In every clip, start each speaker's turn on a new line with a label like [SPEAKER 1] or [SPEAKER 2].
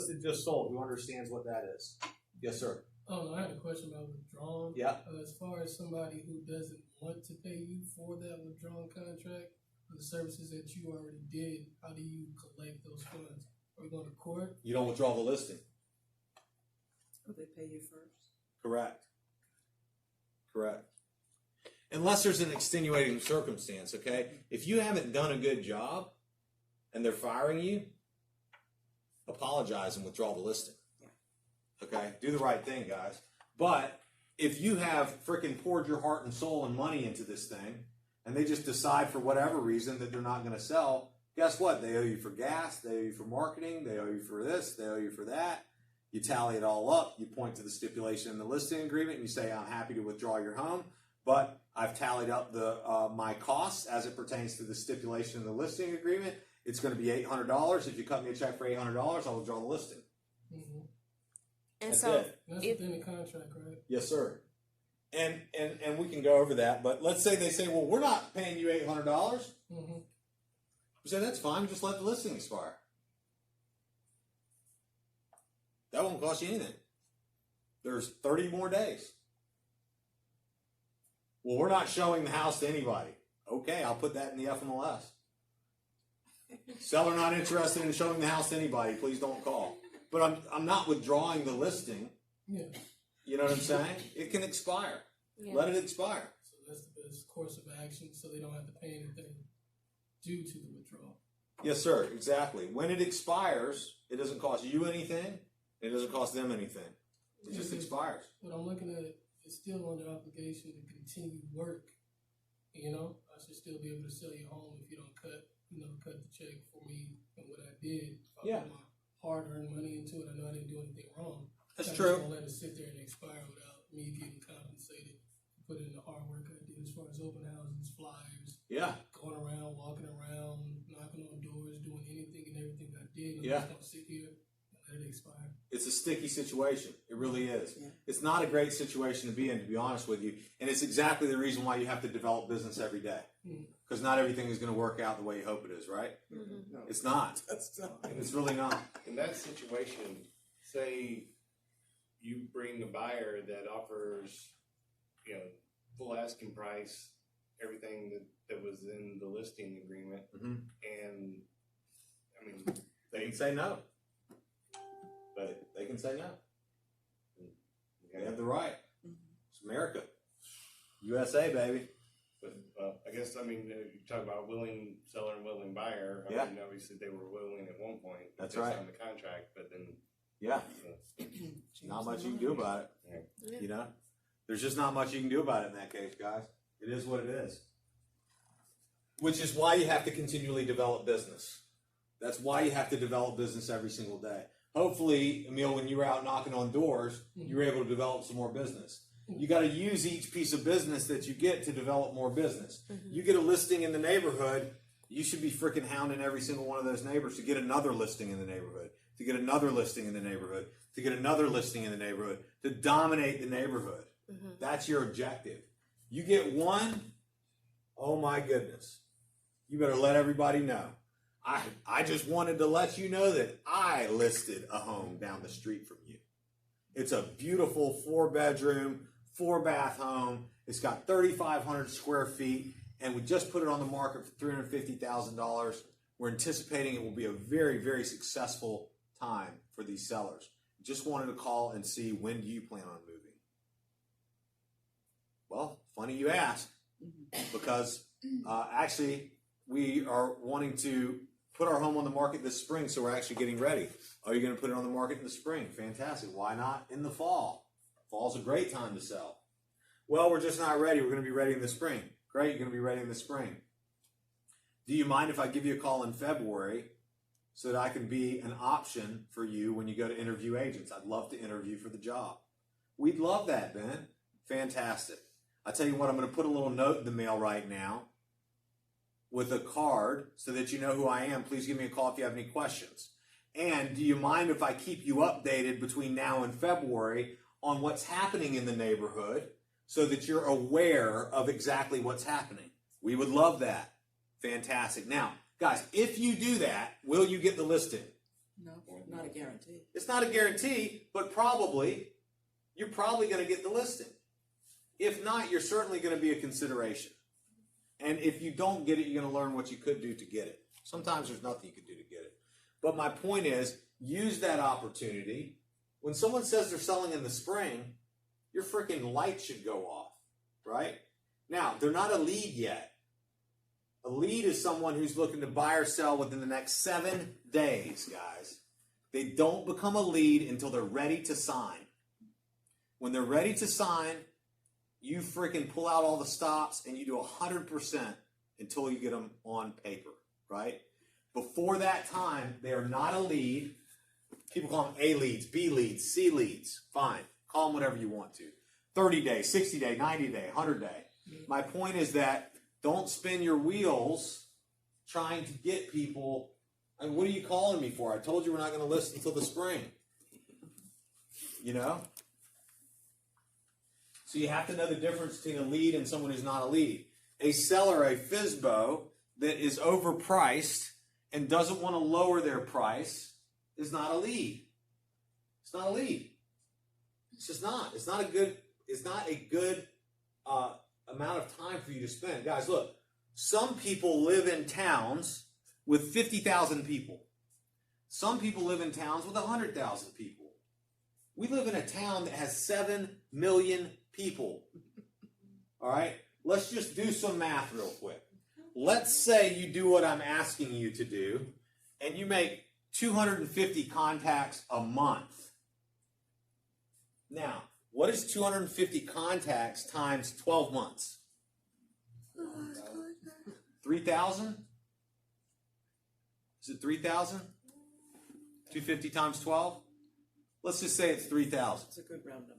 [SPEAKER 1] listed, just sold. Who understands what that is? Yes, sir.
[SPEAKER 2] Oh, I had a question about withdrawal.
[SPEAKER 1] Yeah.
[SPEAKER 2] As far as somebody who doesn't want to pay you for that withdrawal contract, for the services that you already did, how do you collect those funds? Are we going to court?
[SPEAKER 1] You don't withdraw the listing.
[SPEAKER 3] Or they pay you first.
[SPEAKER 1] Correct. Unless there's an extenuating circumstance, okay? If you haven't done a good job and they're firing you, apologize and withdraw the listing. Okay? Do the right thing, guys. But if you have freaking poured your heart and soul and money into this thing and they just decide for whatever reason that they're not going to sell, guess what? They owe you for gas, they owe you for marketing, they owe you for this, they owe you for that. You tally it all up, you point to the stipulation in the listing agreement, and you say, I'm happy to withdraw your home, but I've tallied up my costs as it pertains to the stipulation in the listing agreement. It's going to be $800. If you cut me a check for $800, I'll withdraw the listing.
[SPEAKER 2] Mm-hmm.
[SPEAKER 4] And
[SPEAKER 1] That's
[SPEAKER 4] so,
[SPEAKER 1] it.
[SPEAKER 2] That's within the contract, right?
[SPEAKER 1] Yes, sir. And we can go over that, but let's say they say, well, we're not paying you $800.
[SPEAKER 2] Mm-hmm.
[SPEAKER 1] We say, that's fine, just let the listing expire. That won't cost you anything. There's 30 more days. Well, we're not showing the house to anybody. Okay, I'll put that in the FMLS. Seller not interested in showing the house to anybody, please don't call. But I'm not withdrawing the listing.
[SPEAKER 2] Yeah.
[SPEAKER 1] You know what I'm saying? It can expire.
[SPEAKER 4] yeah.
[SPEAKER 1] Let it expire.
[SPEAKER 2] So that's the best course of action, so they don't have to pay anything due to the withdrawal.
[SPEAKER 1] Yes, sir, exactly. When it expires, it doesn't cost you anything. It doesn't cost them anything. It just expires.
[SPEAKER 2] But I'm looking at it, it's still under obligation to continue work. You know, I should still be able to sell your home if you don't cut the check for me and what I did. If I
[SPEAKER 1] Yeah.
[SPEAKER 2] put my hard-earned money into it, I know I didn't do anything wrong.
[SPEAKER 1] That's
[SPEAKER 2] I
[SPEAKER 1] true.
[SPEAKER 2] just won't let it sit there and expire without me getting compensated. Put in the hard work I did as far as open houses, flyers,
[SPEAKER 1] Yeah.
[SPEAKER 2] going around, walking around, knocking on doors, doing anything and everything I did. I'm
[SPEAKER 1] Yeah.
[SPEAKER 2] just going to sit here and let it expire.
[SPEAKER 1] It's a sticky situation. It really is.
[SPEAKER 3] Yeah.
[SPEAKER 1] It's not a great situation to be in, to be honest with you. And it's exactly the reason why you have to develop business every day. Because not everything is going to work out the way you hope it is, right?
[SPEAKER 4] Mm-hmm.
[SPEAKER 5] No.
[SPEAKER 1] It's not.
[SPEAKER 3] That's not.
[SPEAKER 1] It's really not.
[SPEAKER 5] In that situation, say you bring a buyer that offers, full asking price, everything that was in the listing agreement,
[SPEAKER 1] Mhm.
[SPEAKER 5] and I mean,
[SPEAKER 1] They can say no. But they can say no. They have the right. It's America. USA, baby.
[SPEAKER 5] But I guess you talk about willing seller and willing buyer. I
[SPEAKER 1] Yeah.
[SPEAKER 5] mean, obviously they were willing at one point.
[SPEAKER 1] That's
[SPEAKER 5] they
[SPEAKER 1] right.
[SPEAKER 5] signed the contract, but then
[SPEAKER 1] Yeah.
[SPEAKER 5] you know,
[SPEAKER 1] Not much you can do about it.
[SPEAKER 4] Yeah.
[SPEAKER 1] You know? There's just not much you can do about it in that case, guys. It is what it is. Which is why you have to continually develop business. That's why you have to develop business every single day. Hopefully, Emil, when you were out knocking on doors, you were able to develop some more business. You got to use each piece of business that you get to develop more business. You get a listing in the neighborhood, you should be freaking hounding every single one of those neighbors to get another listing in the neighborhood, to get another listing in the neighborhood, to get another listing in the neighborhood, to dominate the neighborhood. That's your objective. You get one, oh my goodness. You better let everybody know. I just wanted to let you know that I listed a home down the street from you. It's a beautiful 4-bedroom, 4-bath home. It's got 3,500 square feet, and we just put it on the market for $350,000. We're anticipating it will be a very, very successful time for these sellers. Just wanted to call and see, when do you plan on moving? Well, funny you ask, because actually we are wanting to put our home on the market this spring, so we're actually getting ready. Are you going to put it on the market in the spring? Fantastic. Why not in the fall? Fall's a great time to sell. Well, we're just not ready. We're going to be ready in the spring. Great, you're going to be ready in the spring. Do you mind if I give you a call in February so that I can be an option for you when you go to interview agents? I'd love to interview for the job. We'd love that, Ben. Fantastic. I tell you what, I'm going to put a little note in the mail right now with a card so that you know who I am. Please give me a call if you have any questions. And do you mind if I keep you updated between now and February on what's happening in the neighborhood so that you're aware of exactly what's happening? We would love that. Fantastic. Now, guys, if you do that, will you get the listing?
[SPEAKER 3] No,
[SPEAKER 5] Well,
[SPEAKER 3] not Not a guarantee.
[SPEAKER 1] It's not a guarantee, but you're probably going to get the listing. If not, you're certainly going to be a consideration. And if you don't get it, you're going to learn what you could do to get it. Sometimes there's nothing you could do to get it. But my point is, use that opportunity. When someone says they're selling in the spring, your freaking light should go off, right? Now, they're not a lead yet. A lead is someone who's looking to buy or sell within the next 7 days, guys. They don't become a lead until they're ready to sign. When they're ready to sign, you freaking pull out all the stops and you do 100% until you get them on paper, right? Before that time, they are not a lead. People call them A leads, B leads, C leads. Fine. Call them whatever you want to. 30 day, 60 day, 90 day, 100 day. My point is that don't spin your wheels trying to get people. I mean, what are you calling me for? I told you we're not going to list until the spring. You know? So you have to know the difference between a lead and someone who's not a lead. A seller, a FSBO, that is overpriced and doesn't want to lower their price is not a lead. It's not a lead. It's just not. It's not a good amount of time for you to spend. Guys, look, some people live in towns with 50,000 people. Some people live in towns with 100,000 people. We live in a town that has 7 million people. All right? Let's just do some math real quick. Let's say you do what I'm asking you to do, and you make 250 contacts a month. Now, what is 250 contacts times 12 months? 3,000? Is it 3,000? 250 times 12? Let's just say it's 3,000.
[SPEAKER 3] It's a good round number.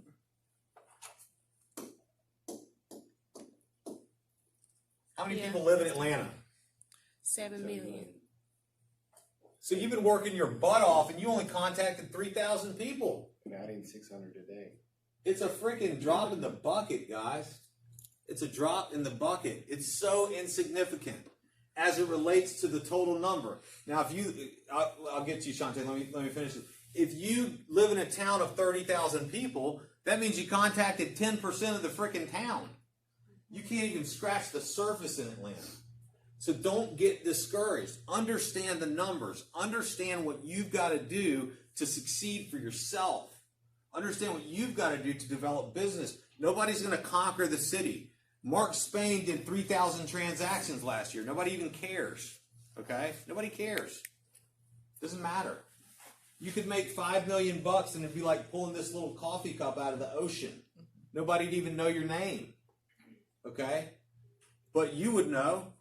[SPEAKER 1] How many
[SPEAKER 4] Yeah.
[SPEAKER 1] people live in Atlanta?
[SPEAKER 4] 7 million.
[SPEAKER 1] So you've been working your butt off and you only contacted 3,000 people.
[SPEAKER 5] I'm adding 600 a day.
[SPEAKER 1] It's a freaking drop in the bucket, guys. It's a drop in the bucket. It's so insignificant as it relates to the total number. Now, if you, I'll get to you, Shantae. Let me finish this. If you live in a town of 30,000 people, that means you contacted 10% of the freaking town. You can't even scratch the surface in Atlanta. So don't get discouraged. Understand the numbers. Understand what you've got to do to succeed for yourself. Understand what you've got to do to develop business. Nobody's going to conquer the city. Mark Spain did 3,000 transactions last year. Nobody even cares. Okay? Nobody cares. Doesn't matter. You could make $5 million and it'd be like pulling this little coffee cup out of the ocean. Nobody'd even know your name. Okay? But you would know,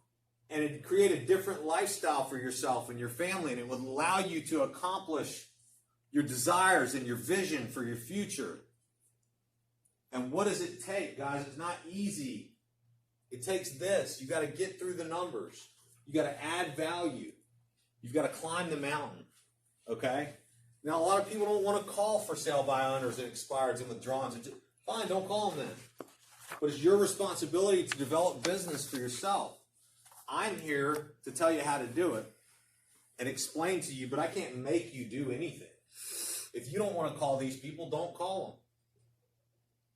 [SPEAKER 1] and it'd create a different lifestyle for yourself and your family, and it would allow you to accomplish your desires and your vision for your future. And what does it take, guys? It's not easy. It takes this. You got to get through the numbers. You got to add value. You've got to climb the mountain. Okay? Now, a lot of people don't want to call for sale by owners and expireds and withdrawals. Fine, don't call them then. But it's your responsibility to develop business for yourself. I'm here to tell you how to do it and explain to you, but I can't make you do anything. If you don't want to call these people, don't call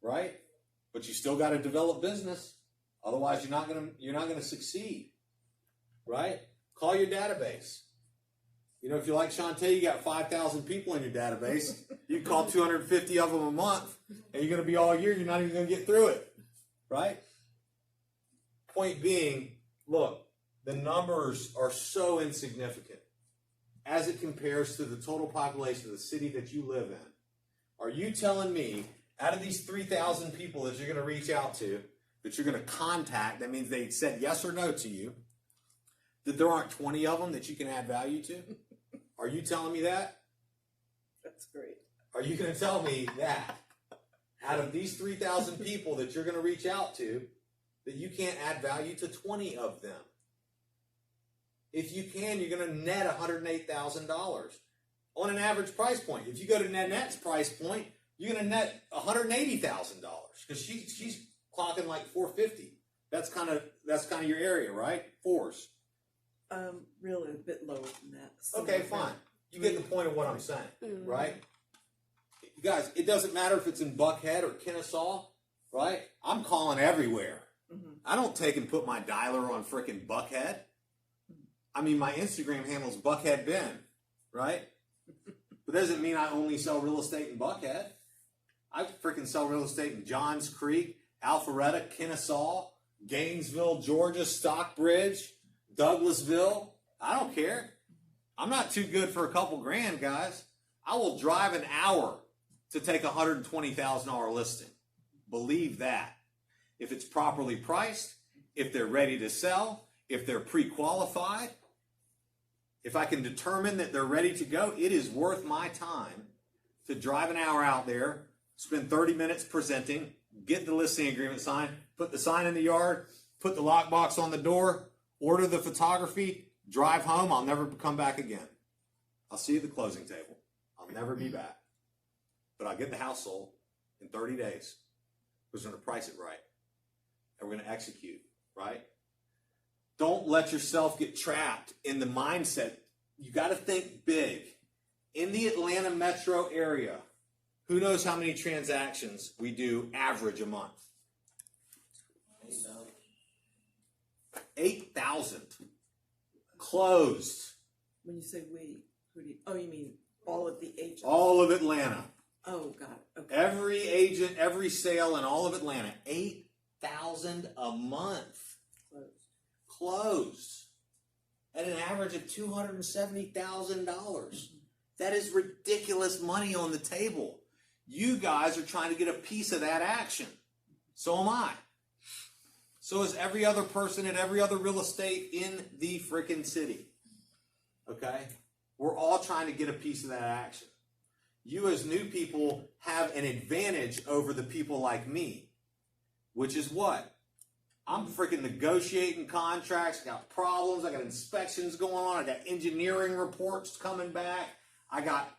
[SPEAKER 1] them. Right? But you still got to develop business. Otherwise, you're not going to succeed. Right? Call your database. You know, if you're like Shantae, you got 5,000 people in your database. You call 250 of them a month, and you're going to be all year. You're not even going to get through it. Right? Point being, look, the numbers are so insignificant as it compares to the total population of the city that you live in. Are you telling me, out of these 3,000 people that you're going to reach out to, that you're going to contact, that means they said yes or no to you, that there aren't 20 of them that you can add value to? Are you telling me that?
[SPEAKER 3] That's great.
[SPEAKER 1] Are you going to tell me that out of these 3,000 people that you're going to reach out to, that you can't add value to 20 of them? If you can, you're going to net $108,000 on an average price point. If you go to Nanette's price point, you're going to net $180,000 because she's clocking like $450. That's kind of your area, right? Fours.
[SPEAKER 3] Really a bit lower than that.
[SPEAKER 1] Okay, fine. You get the point of what I'm saying,
[SPEAKER 4] Mhm.
[SPEAKER 1] right? You guys, it doesn't matter if it's in Buckhead or Kennesaw, right? I'm calling everywhere.
[SPEAKER 3] Mhm.
[SPEAKER 1] I don't take and put my dialer on frickin' Buckhead. I mean, my Instagram handle's Buckhead Ben, right? But that doesn't mean I only sell real estate in Buckhead. I freaking sell real estate in Johns Creek, Alpharetta, Kennesaw, Gainesville, Georgia, Stockbridge, Douglasville. I don't care. I'm not too good for a couple grand, guys. I will drive an hour to take a $120,000 listing. Believe that. If it's properly priced, if they're ready to sell, if they're pre-qualified, if I can determine that they're ready to go, it is worth my time to drive an hour out there, spend 30 minutes presenting, get the listing agreement signed, put the sign in the yard, put the lockbox on the door, order the photography, drive home. I'll never come back again. I'll see you at the closing table. I'll never be back. But I'll get the house sold in 30 days because we're going to price it right. And we're going to execute, right? Don't let yourself get trapped in the mindset. You got to think big. In the Atlanta metro area, who knows how many transactions we do average a month? 8,000. Closed.
[SPEAKER 3] When you say we, who do you, oh, you mean all of the agents?
[SPEAKER 1] All of Atlanta.
[SPEAKER 3] Oh, got it. Okay.
[SPEAKER 1] Every agent, every sale in all of Atlanta. 8,000 a month. Closed. At an average of $270,000. That is ridiculous money on the table. You guys are trying to get a piece of that action. So am I. So is every other person at every other real estate in the freaking city. Okay? We're all trying to get a piece of that action. You as new people have an advantage over the people like me. Which is what? I'm freaking negotiating contracts. I got problems. I got inspections going on. I got engineering reports coming back. I got,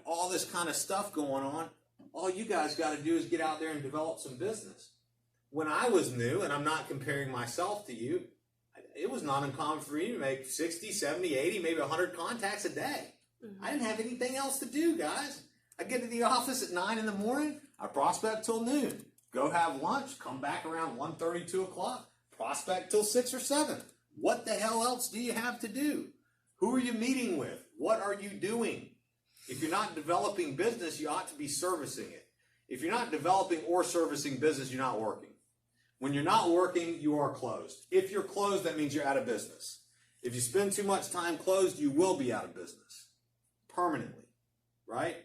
[SPEAKER 1] all this kind of stuff going on. All you guys got to do is get out there and develop some business. When I was new, and I'm not comparing myself to you, it was not uncommon for me to make 60, 70, 80, maybe 100 contacts a day.
[SPEAKER 4] Mm-hmm.
[SPEAKER 1] I didn't have anything else to do, guys. I get to the office at 9 in the morning. I prospect till noon. Go have lunch. Come back around 1:30, 2 o'clock. Prospect till 6 or 7. What the hell else do you have to do? Who are you meeting with? What are you doing? If you're not developing business, you ought to be servicing it. If you're not developing or servicing business, you're not working. When you're not working, you are closed. If you're closed, that means you're out of business. If you spend too much time closed, you will be out of business. Permanently. Right?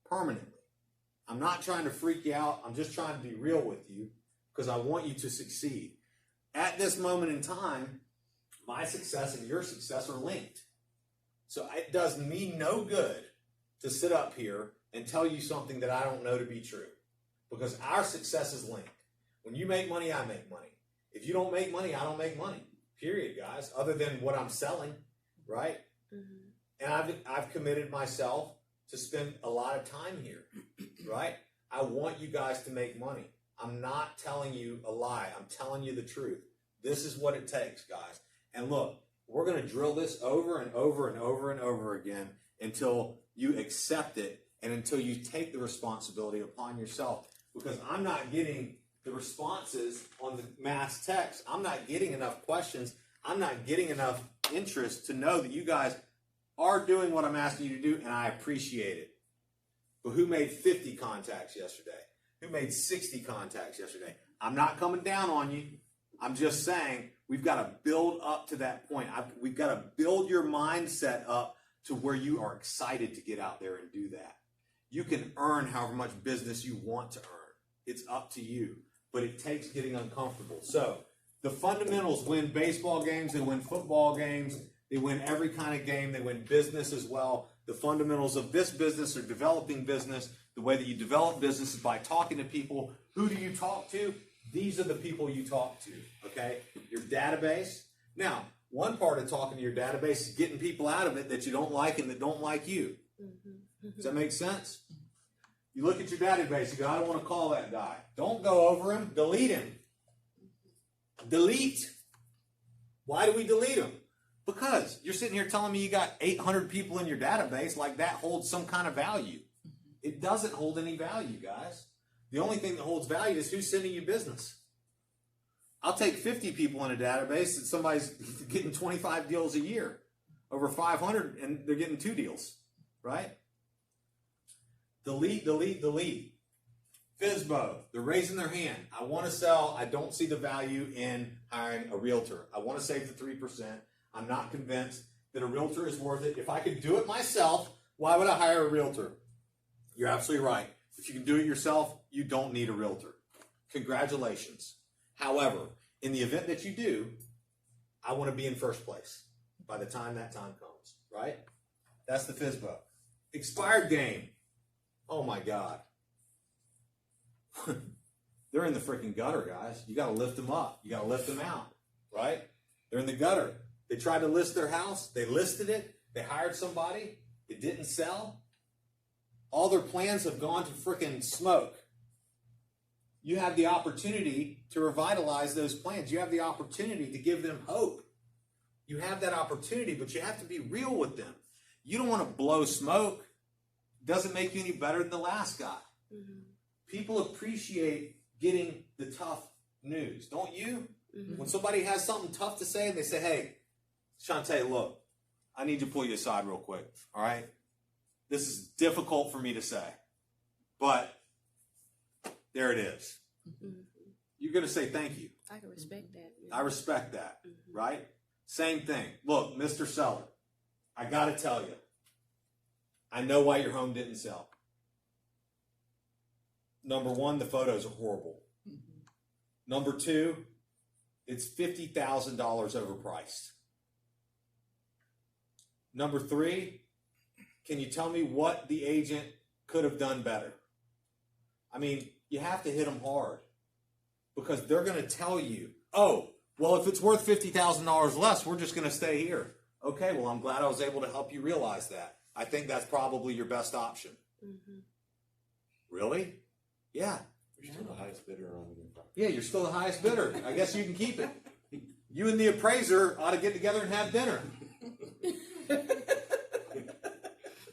[SPEAKER 1] Permanently. I'm not trying to freak you out. I'm just trying to be real with you because I want you to succeed. At this moment in time, my success and your success are linked. So it does me no good to sit up here and tell you something that I don't know to be true because our success is linked. When you make money, I make money. If you don't make money, I don't make money. Period, guys. Other than what I'm selling, right?
[SPEAKER 4] Mm-hmm.
[SPEAKER 1] And I've committed myself to spend a lot of time here, right? I want you guys to make money. I'm not telling you a lie. I'm telling you the truth. This is what it takes, guys. And look, we're going to drill this over and over and over and over again until you accept it and until you take the responsibility upon yourself. Because I'm not getting the responses on the mass text. I'm not getting enough questions. I'm not getting enough interest to know that you guys are doing what I'm asking you to do, and I appreciate it. But who made 50 contacts yesterday? Who made 60 contacts yesterday? I'm not coming down on you. I'm just saying we've got to build up to that point. We've got to build your mindset up to where you are excited to get out there and do that. You can earn however much business you want to earn. It's up to you. But it takes getting uncomfortable. So the fundamentals win baseball games. They win football games. They win every kind of game. They win business as well. The fundamentals of this business are developing business. The way that you develop business is by talking to people. Who do you talk to? These are the people you talk to, okay? Your database. Now, one part of talking to your database is getting people out of it that you don't like and that don't like you.
[SPEAKER 4] Mm-hmm.
[SPEAKER 1] Does that make sense? You look at your database, you go, I don't want to call that guy. Don't go over him. Delete him. Delete. Why do we delete him? Because you're sitting here telling me you got 800 people in your database, like that holds some kind of value. It doesn't hold any value, guys. The only thing that holds value is who's sending you business. I'll take 50 people in a database that somebody's getting 25 deals a year, over 500, and they're getting 2 deals, right? Delete. FSBO, they're raising their hand. I want to sell. I don't see the value in hiring a realtor. I want to save the 3%. I'm not convinced that a realtor is worth it. If I could do it myself, why would I hire a realtor? You're absolutely right. If you can do it yourself, you don't need a realtor. Congratulations. However, in the event that you do, I want to be in first place by the time that time comes, right? That's the FSBO. Expired game. Oh my God. They're in the freaking gutter, guys. You got to lift them up. You got to lift them out, right? They're in the gutter. They tried to list their house. They listed it. They hired somebody. It didn't sell. All their plans have gone to freaking smoke. You have the opportunity to revitalize those plans. You have the opportunity to give them hope. You have that opportunity, but you have to be real with them. You don't want to blow smoke. Doesn't make you any better than the last guy.
[SPEAKER 4] Mm-hmm.
[SPEAKER 1] People appreciate getting the tough news, don't you?
[SPEAKER 4] Mm-hmm.
[SPEAKER 1] When somebody has something tough to say and they say, hey, Shantae, look, I need to pull you aside real quick, all right? This is difficult for me to say, but there it is.
[SPEAKER 4] Mm-hmm.
[SPEAKER 1] You're going to say thank you.
[SPEAKER 4] I can respect that.
[SPEAKER 1] I respect that,
[SPEAKER 4] Mm-hmm.
[SPEAKER 1] right? Same thing. Look, Mr. Seller, I got to tell you, I know why your home didn't sell. Number one, the photos are horrible.
[SPEAKER 2] Mm-hmm.
[SPEAKER 1] Number two, it's $50,000 overpriced. Number three, can you tell me what the agent could have done better? I mean, you have to hit them hard because they're going to tell you, oh, well, if it's worth $50,000 less, we're just going to stay here. Okay, well, I'm glad I was able to help you realize that. I think that's probably your best option.
[SPEAKER 4] Mm-hmm.
[SPEAKER 1] Really? Yeah.
[SPEAKER 5] You're still the highest bidder on your property.
[SPEAKER 1] Yeah, you're still the highest bidder. I guess you can keep it. You and the appraiser ought to get together and have dinner.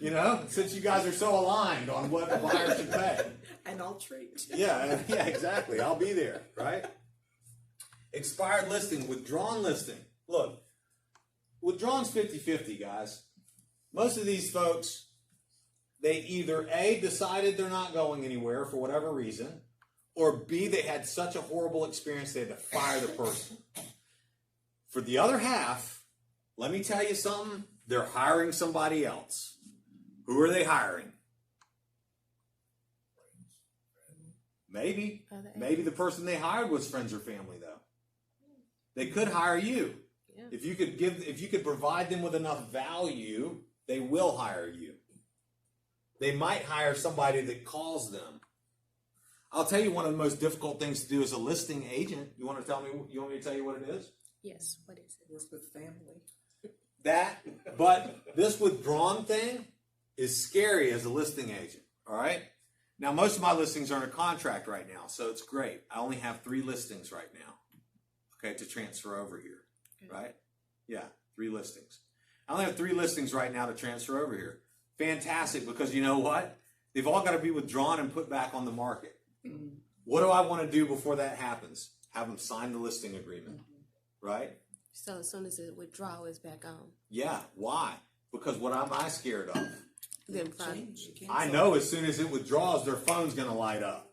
[SPEAKER 1] You know, since you guys are so aligned on what a buyer should pay.
[SPEAKER 3] And I'll treat.
[SPEAKER 1] Yeah, exactly. I'll be there, right? Expired listing, withdrawn listing. Look, withdrawn's 50-50, guys. Most of these folks, they either A, decided they're not going anywhere for whatever reason, or B, they had such a horrible experience they had to fire the person. For the other half, let me tell you something, they're hiring somebody else. Who are they hiring? Maybe. Maybe the person they hired was friends or family, though. They could hire you.
[SPEAKER 4] Yeah.
[SPEAKER 1] If you could provide them with enough value, they will hire you. They might hire somebody that calls them. I'll tell you one of the most difficult things to do as a listing agent. You want me to tell you what it is?
[SPEAKER 4] Yes. What is it?
[SPEAKER 3] Work with family.
[SPEAKER 1] That, but this withdrawn thing is scary as a listing agent, all right? Now, most of my listings are under contract right now, so it's great. I only have 3 listings right now, okay, to transfer over here, right? Yeah, 3 listings. I only have 3 listings right now to transfer over here. Fantastic, because you know what? They've all got to be withdrawn and put back on the market.
[SPEAKER 3] Mm-hmm.
[SPEAKER 1] What do I want to do before that happens? Have them sign the listing agreement, right?
[SPEAKER 4] So as soon as the withdrawal is back on,
[SPEAKER 1] Yeah, why? Because what am I scared of?
[SPEAKER 4] then probably.
[SPEAKER 3] Change.
[SPEAKER 1] I know as soon as it withdraws, their phone's going to light up.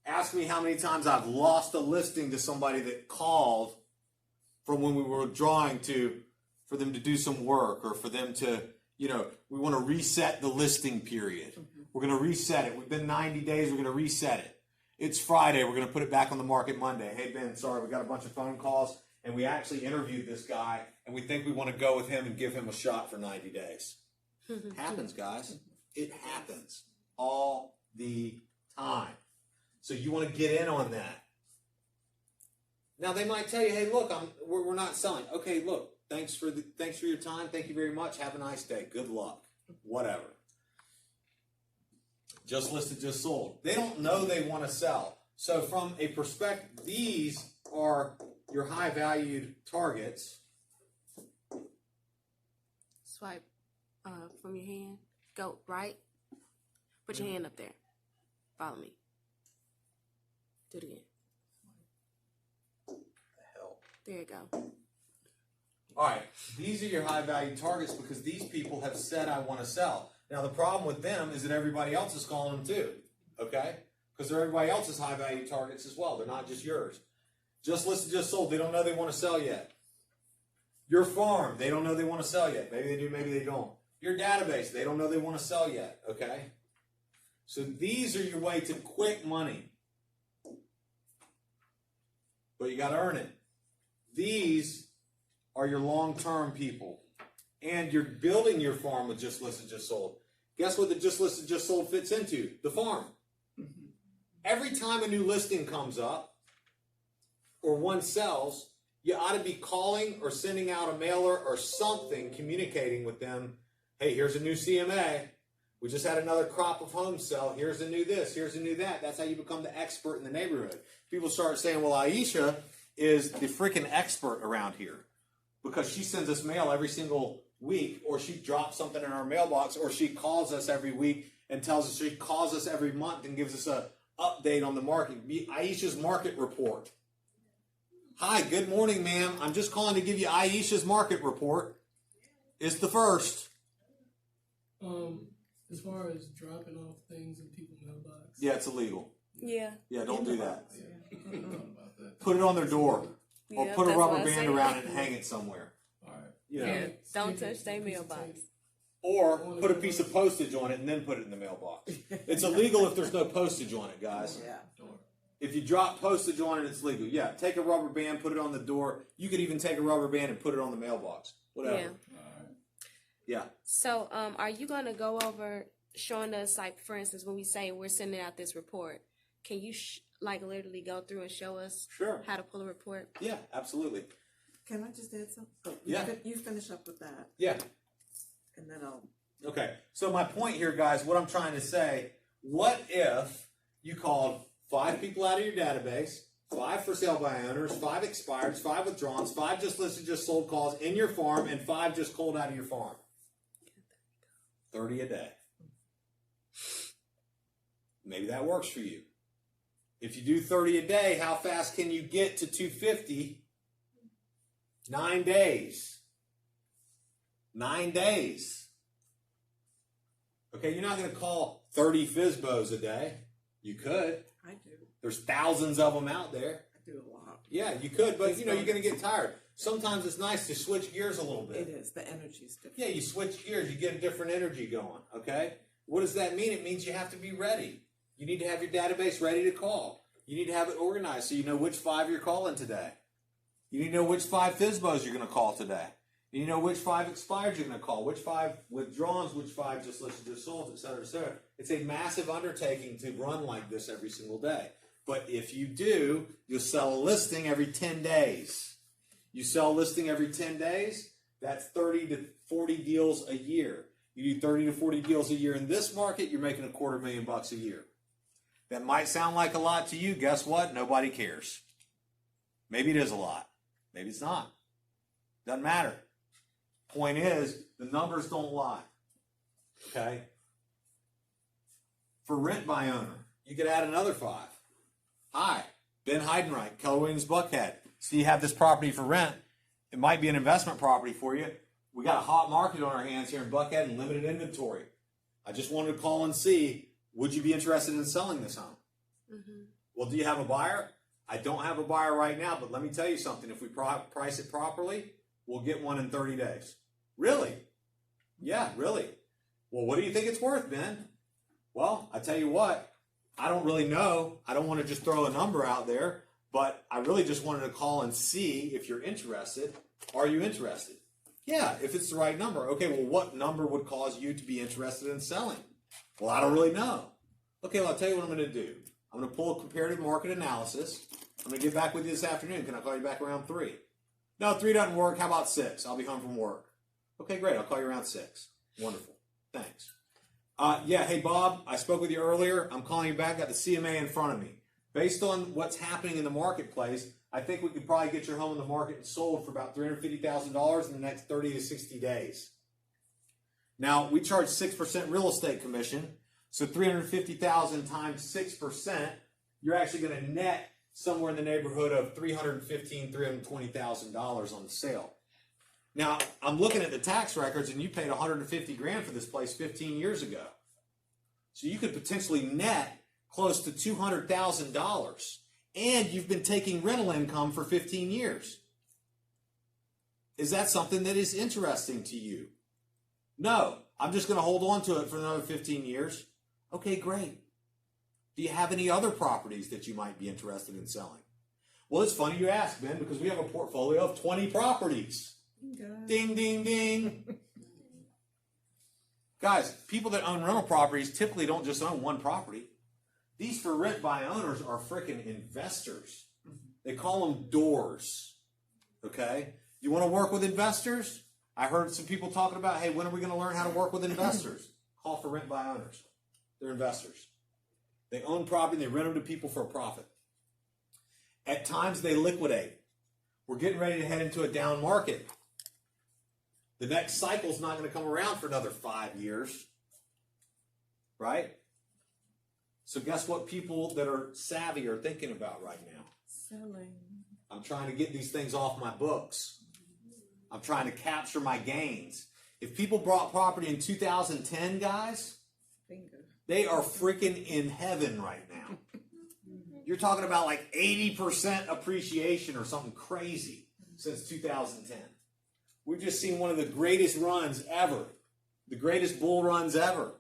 [SPEAKER 1] Ask me how many times I've lost a listing to somebody that called from when we were withdrawing for them to do some work or for them to, we want to reset the listing period. We're going to reset it. We've been 90 days. We're going to reset it. It's Friday. We're going to put it back on the market Monday. Hey, Ben, sorry, we got a bunch of phone calls and we actually interviewed this guy and we think we want to go with him and give him a shot for 90 days. Happens, guys. It happens all the time. So you want to get in on that. Now they might tell you, "Hey, look, we're not selling." Okay, look, thanks for your time. Thank you very much. Have a nice day. Good luck. Whatever. Just listed, just sold. They don't know they want to sell. So from a perspective, these are your high valued targets.
[SPEAKER 4] swipe from your hand. Go right. Put your hand up there. Follow me. Do it again.
[SPEAKER 1] Hell.
[SPEAKER 4] There you go.
[SPEAKER 1] All right, these are your high value targets because these people have said, I want to sell. Now, the problem with them is that everybody else is calling them too, okay? Because they're everybody else's high value targets as well. They're not just yours. Just listed, just sold. They don't know they want to sell yet. Your farm, they don't know they want to sell yet. Maybe they do, maybe they don't. Your database, they don't know they want to sell yet, okay? So these are your way to quick money. But you got to earn it. These are your long-term people. And you're building your farm with just listed, just sold. Guess what the just listed, just sold fits into? The farm. Every time a new listing comes up or one sells, you ought to be calling or sending out a mailer or something communicating with them. Hey, here's a new CMA. We just had another crop of homes sell. Here's a new this. Here's a new that. That's how you become the expert in the neighborhood. People start saying, well, Aisha is the freaking expert around here because she sends us mail every single week, or she drops something in our mailbox, or she calls us every week and tells us, she calls us every month and gives us a update on the market. Aisha's market report. Hi, good morning, ma'am. I'm just calling to give you Aisha's market report. It's the first.
[SPEAKER 2] As far as dropping off things in people's mailbox.
[SPEAKER 1] Yeah, it's illegal.
[SPEAKER 4] Yeah.
[SPEAKER 1] Yeah, don't do that.
[SPEAKER 2] Yeah.
[SPEAKER 1] Put it on their door. Or
[SPEAKER 4] Yeah,
[SPEAKER 1] put a
[SPEAKER 4] that's
[SPEAKER 1] rubber
[SPEAKER 4] what I
[SPEAKER 1] band
[SPEAKER 4] said.
[SPEAKER 1] around it and hang it somewhere.
[SPEAKER 2] All right.
[SPEAKER 1] You know.
[SPEAKER 4] Yeah. Don't
[SPEAKER 2] Stick it
[SPEAKER 4] touch their
[SPEAKER 2] with a piece of
[SPEAKER 4] mailbox.
[SPEAKER 2] tape.
[SPEAKER 1] Or put a piece of postage on it and then put it in the mailbox. It's illegal if there's no postage on it, guys.
[SPEAKER 3] Yeah.
[SPEAKER 1] If you drop postage on it, it's legal. Yeah, take a rubber band, put it on the door. You could even take a rubber band and put it on the mailbox. Whatever.
[SPEAKER 4] Yeah.
[SPEAKER 1] Yeah.
[SPEAKER 4] So, are you going to go over showing us, like, for instance, when we say we're sending out this report, can you, like, literally go through and show us
[SPEAKER 1] Sure.
[SPEAKER 4] how to pull a report?
[SPEAKER 1] Yeah, absolutely.
[SPEAKER 3] Can I just add something? Oh,
[SPEAKER 1] Yeah.
[SPEAKER 3] You finish up with that,
[SPEAKER 1] Yeah.
[SPEAKER 3] and then I'll.
[SPEAKER 1] Okay. So my point here, guys, what I'm trying to say, what if you called 5 people out of your database, 5 for sale by owners, 5 expireds, 5 withdrawals, 5 just listed, just sold calls in your farm, and 5 just cold out of your farm? 30 a day. Maybe that works for you. If you do 30 a day, how fast can you get to 250? 9 days. 9 days. Okay, you're not going to call 30 FISBOs a day. You could.
[SPEAKER 3] I do.
[SPEAKER 1] There's thousands of them out there.
[SPEAKER 3] I do a lot.
[SPEAKER 1] Yeah, you could, but you know, you're going to get tired. Sometimes it's nice to switch gears a little bit.
[SPEAKER 3] It is. The energy's different.
[SPEAKER 1] Yeah, you switch gears, you get a different energy going, okay? What does that mean? It means you have to be ready. You need to have your database ready to call. You need to have it organized so you know which 5 you're calling today. You need to know which 5 FISBOs you're going to call today. You need to know which 5 expired you're going to call, which 5 withdrawals, which 5 just listed, just sold, et cetera, et cetera. It's a massive undertaking to run like this every single day. But if you do, you'll sell a listing every 10 days. You sell a listing every 10 days, that's 30 to 40 deals a year. You do 30 to 40 deals a year in this market, you're making $250,000 a year. That might sound like a lot to you. Guess what? Nobody cares. Maybe it is a lot. Maybe it's not. Doesn't matter. Point is, the numbers don't lie. Okay? For rent by owner, you could add another 5. Hi, Ben Heidenreich, Keller Williams Buckhead. So you have this property for rent. It might be an investment property for you. We got a hot market on our hands here in Buckhead and limited inventory. I just wanted to call and see, would you be interested in selling this home?
[SPEAKER 4] Mm-hmm.
[SPEAKER 1] Well, do you have a buyer? I don't have a buyer right now, but let me tell you something. If we price it properly, we'll get one in 30 days. Really? Yeah, really. Well, what do you think it's worth, Ben? Well, I tell you what, I don't really know. I don't want to just throw a number out there, but I really just wanted to call and see if you're interested. Are you interested? Yeah, if it's the right number. Okay, well, what number would cause you to be interested in selling? Well, I don't really know. Okay, well, I'll tell you what I'm going to do. I'm going to pull a comparative market analysis. I'm going to get back with you this afternoon. Can I call you back around 3? No, 3 doesn't work. How about 6? I'll be home from work. Okay, great. I'll call you around 6. Wonderful. Thanks. Yeah, hey, Bob, I spoke with you earlier. I'm calling you back. Got the CMA in front of me. Based on what's happening in the marketplace, I think we could probably get your home in the market and sold for about $350,000 in the next 30 to 60 days. Now we charge 6% real estate commission, so 350,000 times 6%, you're actually going to net somewhere in the neighborhood of $315,000, $320,000 on the sale. Now I'm looking at the tax records, and you paid $150,000 for this place 15 years ago, so you could potentially net close to $200,000, and you've been taking rental income for 15 years. Is that something that is interesting to you? No, I'm just going to hold on to it for another 15 years. Okay, great. Do you have any other properties that you might be interested in selling? Well, it's funny you ask, Ben, because we have a portfolio of 20 properties. Ding, ding, ding. Guys, people that own rental properties typically don't just own one property. These for rent by owners are freaking investors. They call them doors. Okay? You want to work with investors? I heard some people talking about, hey, when are we going to learn how to work with investors? Call for rent by owners. They're investors. They own property, they rent them to people for a profit. At times they liquidate. We're getting ready to head into a down market. The next cycle's not going to come around for another 5 years. Right? So guess what people that are savvy are thinking about right now?
[SPEAKER 3] Selling.
[SPEAKER 1] I'm trying to get these things off my books. I'm trying to capture my gains. If people bought property in 2010, guys,
[SPEAKER 3] Bingo.
[SPEAKER 1] they are freaking in heaven right now. You're talking about like 80% appreciation or something crazy since 2010. We've just seen one of the greatest runs ever. The greatest bull runs ever.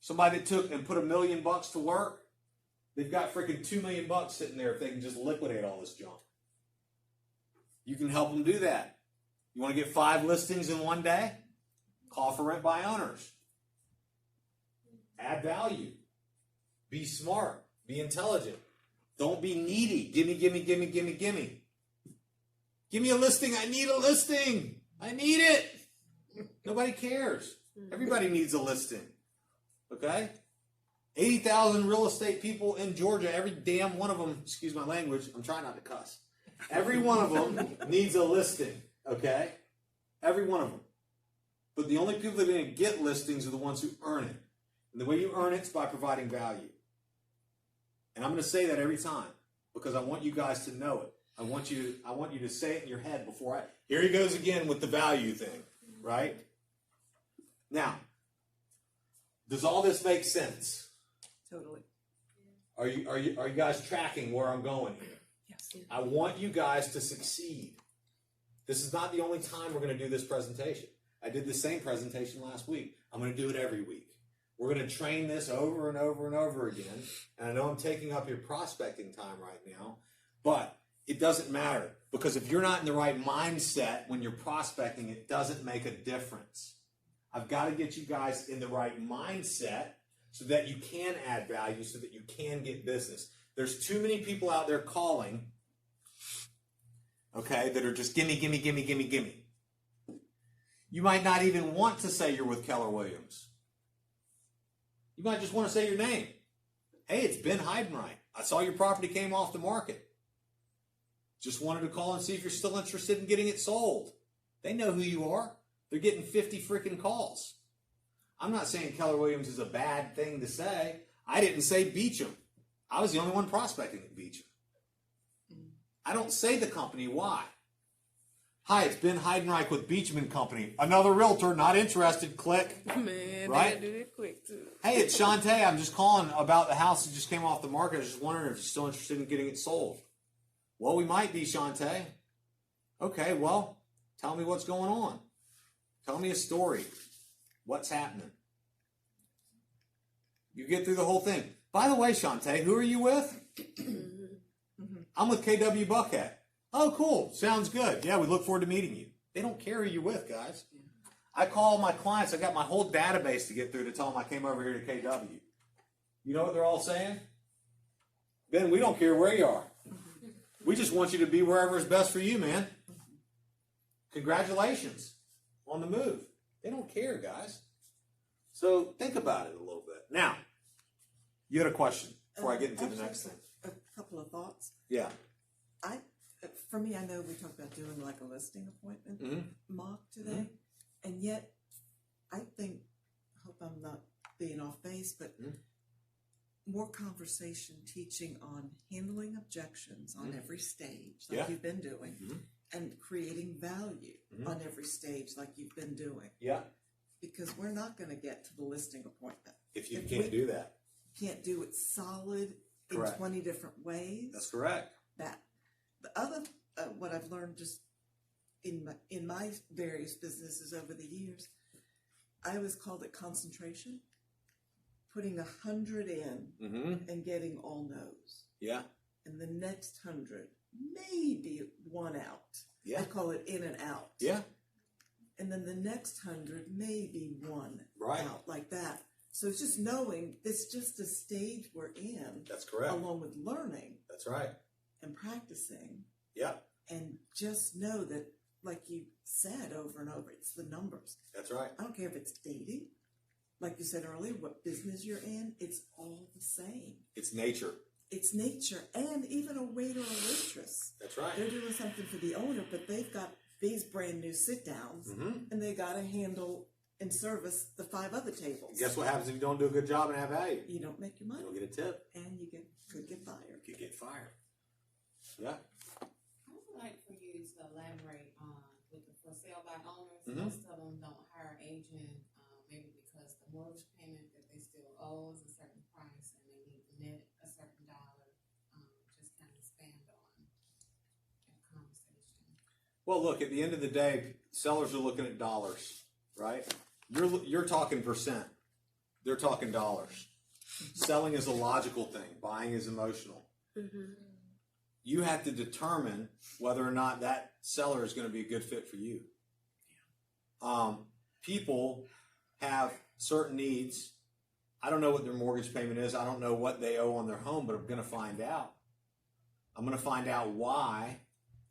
[SPEAKER 1] Somebody that took and put $1 million to work, they've got freaking $2 million sitting there if they can just liquidate all this junk. You can help them do that. You want to get 5 listings in one day? Call for rent by owners. Add value. Be smart. Be intelligent. Don't be needy. Gimme, gimme, gimme, gimme, gimme. Give me a listing. I need a listing. I need it. Nobody cares. Everybody needs a listing. Okay? 80,000 real estate people in Georgia. Every damn one of them, excuse my language, I'm trying not to cuss. Every one of them needs a listing. Okay? Every one of them. But the only people that are going to get listings are the ones who earn it. And the way you earn it is by providing value. And I'm going to say that every time because I want you guys to know it. I want you to say it in your head before I... Here he goes again with the value thing, right? Now, does all this make sense?
[SPEAKER 3] Totally.
[SPEAKER 1] Are you guys tracking where I'm going here?
[SPEAKER 3] Yes.
[SPEAKER 1] I want you guys to succeed. This is not the only time we're going to do this presentation. I did the same presentation last week. I'm going to do it every week. We're going to train this over and over and over again. And I know I'm taking up your prospecting time right now, but it doesn't matter because if you're not in the right mindset when you're prospecting, it doesn't make a difference. I've got to get you guys in the right mindset so that you can add value, so that you can get business. There's too many people out there calling, okay, that are just gimme, gimme, gimme, gimme, gimme. You might not even want to say you're with Keller Williams. You might just want to say your name. Hey, it's Ben Heidenreich. I saw your property came off the market. Just wanted to call and see if you're still interested in getting it sold. They know who you are. They're getting 50 freaking calls. I'm not saying Keller Williams is a bad thing to say. I didn't say Beecham. I was the only one prospecting at Beecham. I don't say the company. Why? Hi, it's Ben Heidenreich with Beecham and Company. Another realtor, not interested. Click.
[SPEAKER 4] Man,
[SPEAKER 1] Right?
[SPEAKER 4] they do it quick too.
[SPEAKER 1] Hey, it's Shantae. I'm just calling about the house that just came off the market. I was just wondering if you're still interested in getting it sold. Well, we might be, Shantae. Okay, well, tell me what's going on. Tell me a story. What's happening? You get through the whole thing. By the way, Shantae, who are you with? I'm with KW Buckhead. Oh, cool. Sounds good. Yeah, we look forward to meeting you. They don't care who you're with, guys. I call my clients. I got my whole database to get through to tell them I came over here to KW. You know what they're all saying? Ben, we don't care where you are. We just want you to be wherever is best for you, man. Congratulations on the move. They don't care, guys. So think about it a little bit. Now, you had a question before I get into the next thing.
[SPEAKER 3] A couple of thoughts.
[SPEAKER 1] Yeah.
[SPEAKER 3] For me, I know we talked about doing like a listing appointment
[SPEAKER 1] Mhm.
[SPEAKER 3] mock today, and yet I think, hope I'm not being off base, but more conversation, teaching on handling objections on every stage, like
[SPEAKER 1] Yeah.
[SPEAKER 3] you've been doing,
[SPEAKER 1] Mhm.
[SPEAKER 3] and creating value
[SPEAKER 1] Mhm.
[SPEAKER 3] on every stage, like you've been doing.
[SPEAKER 1] Yeah.
[SPEAKER 3] Because we're not going to get to the listing appointment.
[SPEAKER 1] If you
[SPEAKER 3] If
[SPEAKER 1] can't
[SPEAKER 3] we-
[SPEAKER 1] do that,
[SPEAKER 3] Can't do it solid in
[SPEAKER 1] Correct.
[SPEAKER 3] 20 different ways.
[SPEAKER 1] that's correct.
[SPEAKER 3] That the other what I've learned just in my various businesses over the years, I always called it concentration. Putting 100 in
[SPEAKER 1] Mm-hmm.
[SPEAKER 3] and getting all no's,
[SPEAKER 1] Yeah.
[SPEAKER 3] and the next 100 maybe one out.
[SPEAKER 1] Yeah.
[SPEAKER 3] I call it in and out.
[SPEAKER 1] Yeah.
[SPEAKER 3] And then the next 100 maybe one
[SPEAKER 1] Right.
[SPEAKER 3] out, like that. So it's just knowing it's just a stage we're in,
[SPEAKER 1] That's correct.
[SPEAKER 3] along with learning
[SPEAKER 1] That's right.
[SPEAKER 3] and practicing,
[SPEAKER 1] Yeah.
[SPEAKER 3] and just know that, like you said over and over, it's the numbers.
[SPEAKER 1] That's right.
[SPEAKER 3] I don't care if it's dating, like you said earlier, what business you're in, it's all the same.
[SPEAKER 1] It's nature.
[SPEAKER 3] It's nature, and even a waiter or a waitress.
[SPEAKER 1] That's right.
[SPEAKER 3] They're doing something for the owner, but they've got these brand new sit downs,
[SPEAKER 1] Mm-hmm.
[SPEAKER 3] and they got to handle and service the 5 other tables.
[SPEAKER 1] Guess what happens if you don't do a good job and have value?
[SPEAKER 3] You don't make your
[SPEAKER 1] You
[SPEAKER 3] money,
[SPEAKER 1] don't get a tip.
[SPEAKER 3] and you could get fired.
[SPEAKER 1] You get fired. Yeah.
[SPEAKER 6] I would like for you to elaborate on with the for sale by owners.
[SPEAKER 1] Mhm.
[SPEAKER 6] Most of them don't hire an agent, maybe because the mortgage payment that they still owe is a certain price and they need to net a certain dollar. Just kind of expand on that conversation.
[SPEAKER 1] Well, look, at the end of the day, sellers are looking at dollars, right? You're talking percent. They're talking dollars. Selling is a logical thing. Buying is emotional. You have to determine whether or not that seller is going to be a good fit for you. People have certain needs. I don't know what their mortgage payment is. I don't know what they owe on their home, but I'm going to find out. I'm going to find out why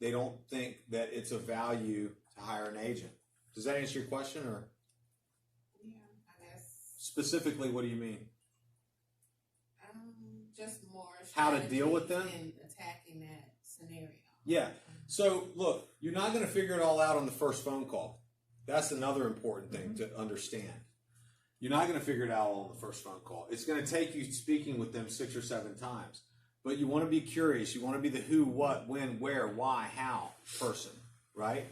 [SPEAKER 1] they don't think that it's of value to hire an agent. Does that answer your question, or
[SPEAKER 6] Yeah, I guess
[SPEAKER 1] specifically, what do you mean?
[SPEAKER 6] just more
[SPEAKER 1] How to deal with them?
[SPEAKER 6] strategies in attacking that scenario.
[SPEAKER 1] Yeah. So look, you're not going to figure it all out on the first phone call. That's another important thing to understand. You're not going to figure it out all on the first phone call. It's going to take you speaking with them 6 or 7 times. But you want to be curious. You want to be the who, what, when, where, why, how person, right?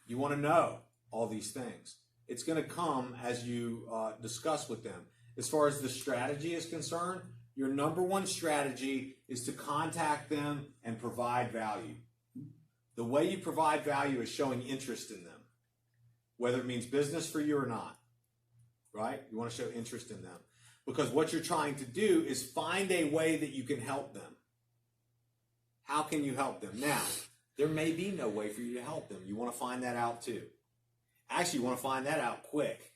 [SPEAKER 1] You want to know all these things. It's going to come as you discuss with them. As far as the strategy is concerned, your number one strategy is to contact them and provide value. The way you provide value is showing interest in them, whether it means business for you or not, right? You want to show interest in them because what you're trying to do is find a way that you can help them. How can you help them? Now, there may be no way for you to help them. You want to find that out too. Actually, you want to find that out quick.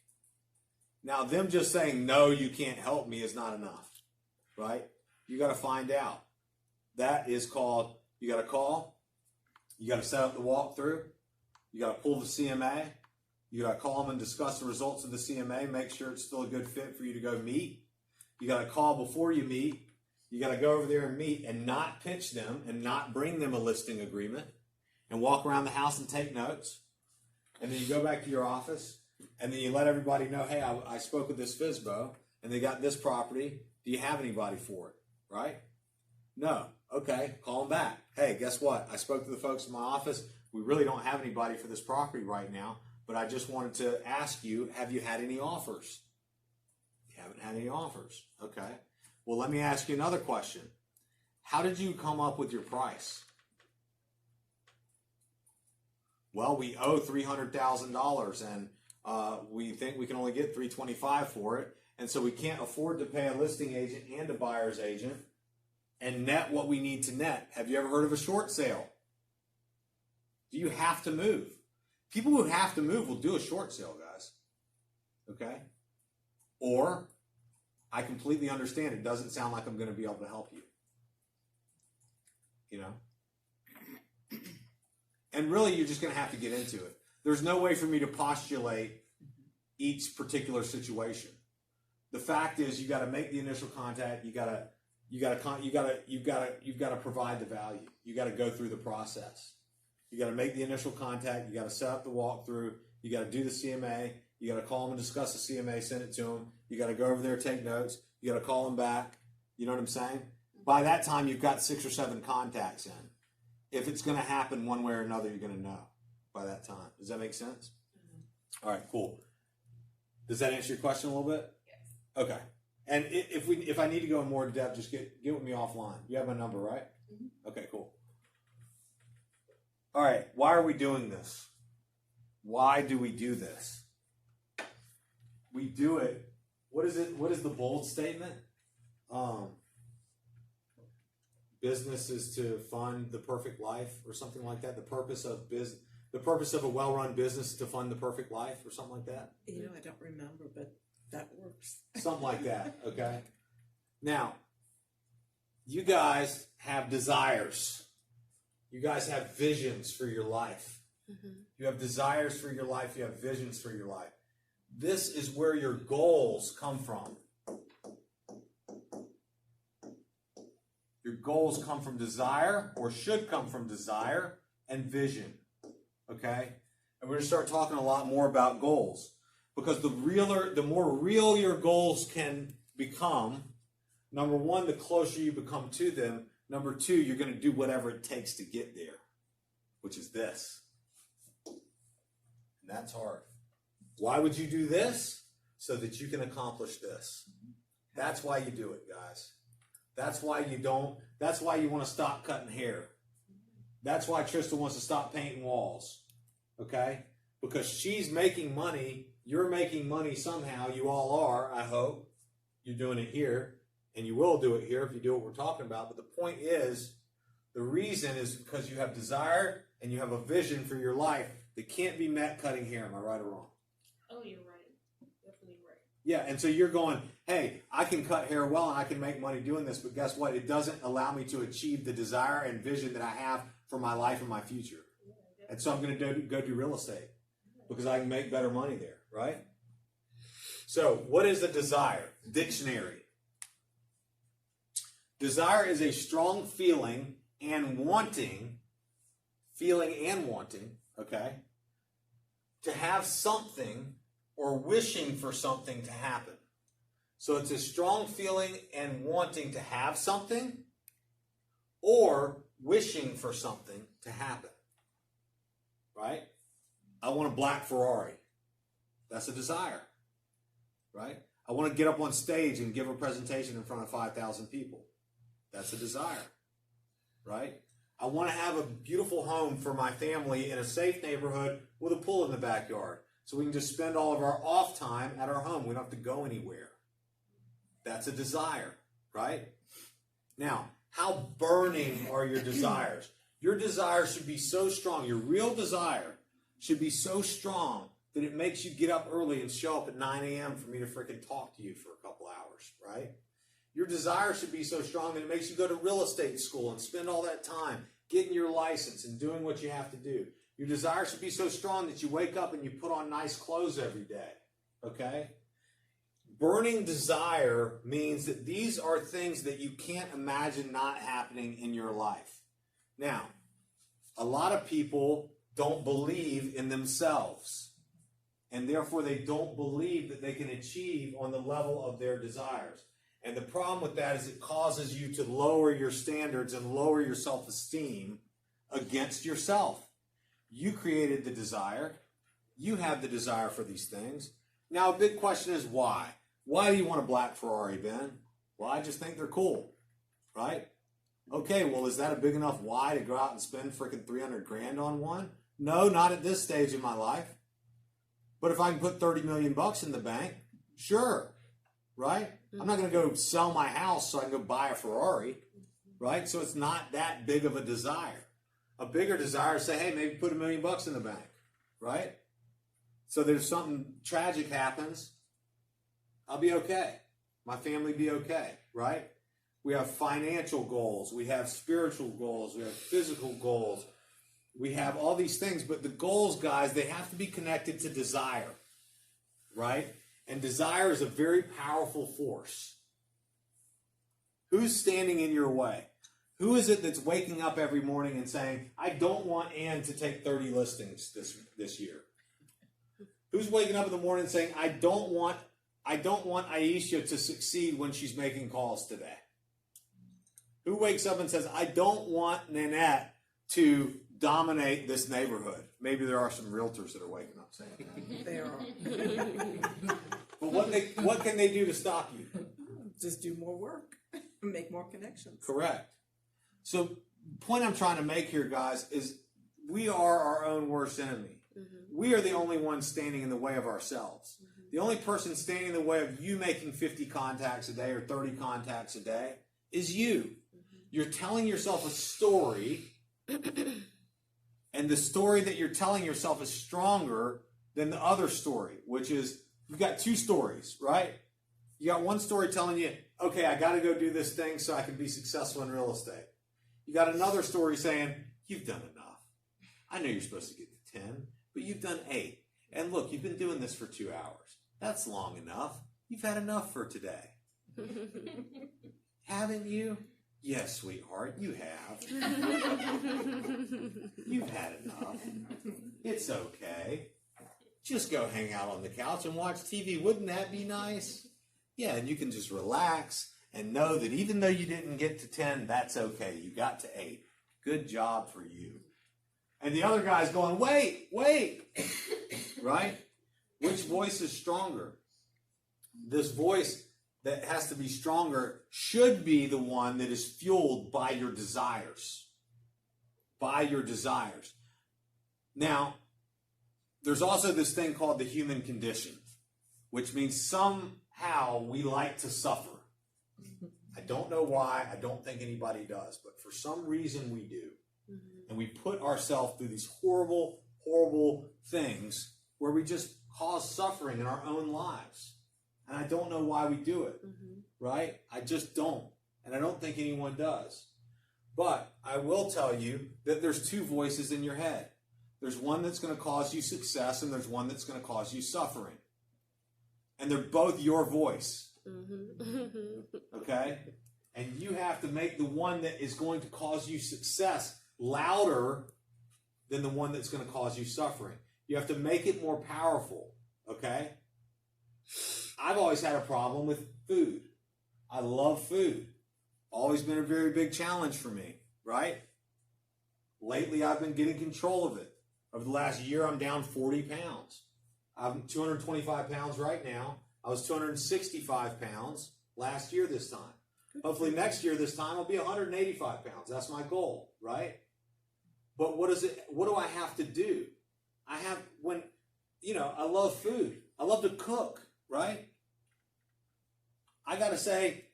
[SPEAKER 1] Now, them just saying, no, you can't help me is not enough, right? You got to find out. That is called, you got to call, you got to set up the walkthrough, you got to pull the CMA, you got to call them and discuss the results of the CMA, make sure it's still a good fit for you to go meet. You got to call before you meet. You got to go over there and meet and not pitch them and not bring them a listing agreement and walk around the house and take notes. And then you go back to your office and then you let everybody know, hey, I spoke with this FSBO and they got this property. Do you have anybody for it? Right? No. Okay. Call them back. Hey, guess what? I spoke to the folks in my office. We really don't have anybody for this property right now, but I just wanted to ask you, have you had any offers? You haven't had any offers. Okay. Well, let me ask you another question. How did you come up with your price? Well, we owe $300,000 and we think we can only get $325,000 for it. And so we can't afford to pay a listing agent and a buyer's agent and net what we need to net. Have you ever heard of a short sale? Do you have to move? People who have to move will do a short sale, guys. Okay? Or, I completely understand it doesn't sound like I'm going to be able to help you. You know? And really, you're just going to have to get into it. There's no way for me to postulate each particular situation. The fact is, you got to make the initial contact. You've got to provide the value. You got to go through the process. You got to make the initial contact. You got to set up the walkthrough. You got to do the CMA. You got to call them and discuss the CMA, send it to them. You got to go over there, take notes. You got to call them back. You know what I'm saying? By that time, you've got 6 or 7 contacts in. If it's going to happen one way or another, you're going to know by that time. Does that make sense? All right, cool. Does that answer your question a little bit?
[SPEAKER 6] Yes.
[SPEAKER 1] Okay. And if I need to go in more depth, just get with me offline. You have my number, right?
[SPEAKER 6] Mm-hmm.
[SPEAKER 1] Okay, cool. All right. Why are we doing this? Why do we do this? We do it. What is it? What is the bold statement? Business is to fund the perfect life, or something like that. The purpose of a well-run business is to fund the perfect life, or something like that.
[SPEAKER 3] You know, I don't remember, but that works.
[SPEAKER 1] Something like that, okay? Now, you guys have desires. You guys have visions for your life. You have desires for your life. You have visions for your life. This is where your goals come from. Your goals come from desire, or should come from desire and vision, okay? And we're going to start talking a lot more about goals. Because the more real your goals can become, number one, the closer you become to them. Number two, you're going to do whatever it takes to get there, which is this. And that's hard. Why would you do this? So that you can accomplish this. That's why you do it, guys. That's why you want to stop cutting hair. That's why Trista wants to stop painting walls. Okay? Because she's making money. You're making money somehow. You all are, I hope. You're doing it here. And you will do it here if you do what we're talking about. But the point is, the reason is because you have desire and you have a vision for your life that can't be met cutting hair. Am I right or wrong?
[SPEAKER 4] Oh, you're right. Definitely right.
[SPEAKER 1] Yeah, and so you're going, hey, I can cut hair well and I can make money doing this, but guess what? It doesn't allow me to achieve the desire and vision that I have for my life and my future. And so I'm going to go do real estate because I can make better money there, right? So what is a desire? Dictionary. Desire is a strong feeling and wanting, okay, to have something or wishing for something to happen. So it's a strong feeling and wanting to have something or wishing for something to happen. Right? I want a black Ferrari. That's a desire. Right? I want to get up on stage and give a presentation in front of 5,000 people. That's a desire. Right? I want to have a beautiful home for my family in a safe neighborhood with a pool in the backyard. So we can just spend all of our off time at our home. We don't have to go anywhere. That's a desire, right? Now, how burning are your desires? Your desire should be so strong. Your real desire should be so strong that it makes you get up early and show up at 9 a.m. for me to freaking talk to you for a couple hours, right? Your desire should be so strong that it makes you go to real estate school and spend all that time getting your license and doing what you have to do. Your desire should be so strong that you wake up and you put on nice clothes every day, okay? Burning desire means that these are things that you can't imagine not happening in your life. Now, a lot of people don't believe in themselves, and therefore they don't believe that they can achieve on the level of their desires. And the problem with that is it causes you to lower your standards and lower your self-esteem against yourself. You created the desire. You have the desire for these things. Now, a big question is why? Why do you want a black Ferrari, Ben? Well, I just think they're cool, right? Okay, well, is that a big enough why to go out and spend freaking 300 grand on one? No, not at this stage in my life. But if I can put 30 million bucks in the bank, sure, right? I'm not going to go sell my house so I can go buy a Ferrari, right? So it's not that big of a desire. A bigger desire is say, hey, maybe put $1 million in the bank, right? So that if something tragic happens, I'll be okay. My family be okay, right? We have financial goals. We have spiritual goals. We have physical goals. We have all these things. But the goals, guys, they have to be connected to desire, right? And desire is a very powerful force. Who's standing in your way? Who is it that's waking up every morning and saying, I don't want Ann to take 30 listings this year? Who's waking up in the morning saying, I don't want Aisha to succeed when she's making calls today? Who wakes up and says, I don't want Nanette to dominate this neighborhood? Maybe there are some realtors that are waking up saying that.
[SPEAKER 3] There are.
[SPEAKER 1] But what can they do to stop you?
[SPEAKER 3] Just do more work, make more connections.
[SPEAKER 1] Correct. So the point I'm trying to make here, guys, is we are our own worst enemy. We are the only ones standing in the way of ourselves. The only person standing in the way of you making 50 contacts a day or 30 contacts a day is you. You're telling yourself a story, and the story that you're telling yourself is stronger than the other story, which is you've got two stories, right? You got one story telling you, okay, I got to go do this thing so I can be successful in real estate. You got another story saying, you've done enough. I know you're supposed to get to 10, but you've done 8. And look, you've been doing this for 2 hours. That's long enough. You've had enough for today. Haven't you? Yes, sweetheart, you have. You've had enough. It's okay. Just go hang out on the couch and watch TV. Wouldn't that be nice? Yeah, and you can just relax and know that even though you didn't get to 10, that's okay. You got to 8. Good job for you. And the other guy's going, wait, right? Which voice is stronger? This voice that has to be stronger should be the one that is fueled by your desires. By your desires. Now, there's also this thing called the human condition, which means somehow we like to suffer. I don't know why. I don't think anybody does, but for some reason we do. And we put ourselves through these horrible, horrible things where we just cause suffering in our own lives. And I don't know why we do it, right? I just don't. And I don't think anyone does. But I will tell you that there's two voices in your head. There's one that's going to cause you success, and there's one that's going to cause you suffering. And they're both your voice. Okay? And you have to make the one that is going to cause you success louder than the one that's going to cause you suffering. You have to make it more powerful. Okay? I've always had a problem with food. I love food. Always been a very big challenge for me, right? Lately, I've been getting control of it. Over the last year, I'm down 40 pounds. I'm 225 pounds right now. I was 265 pounds last year this time. Hopefully next year this time I'll be 185 pounds. That's my goal, right? But what do I have to do? I love food. I love to cook, right? I got to say,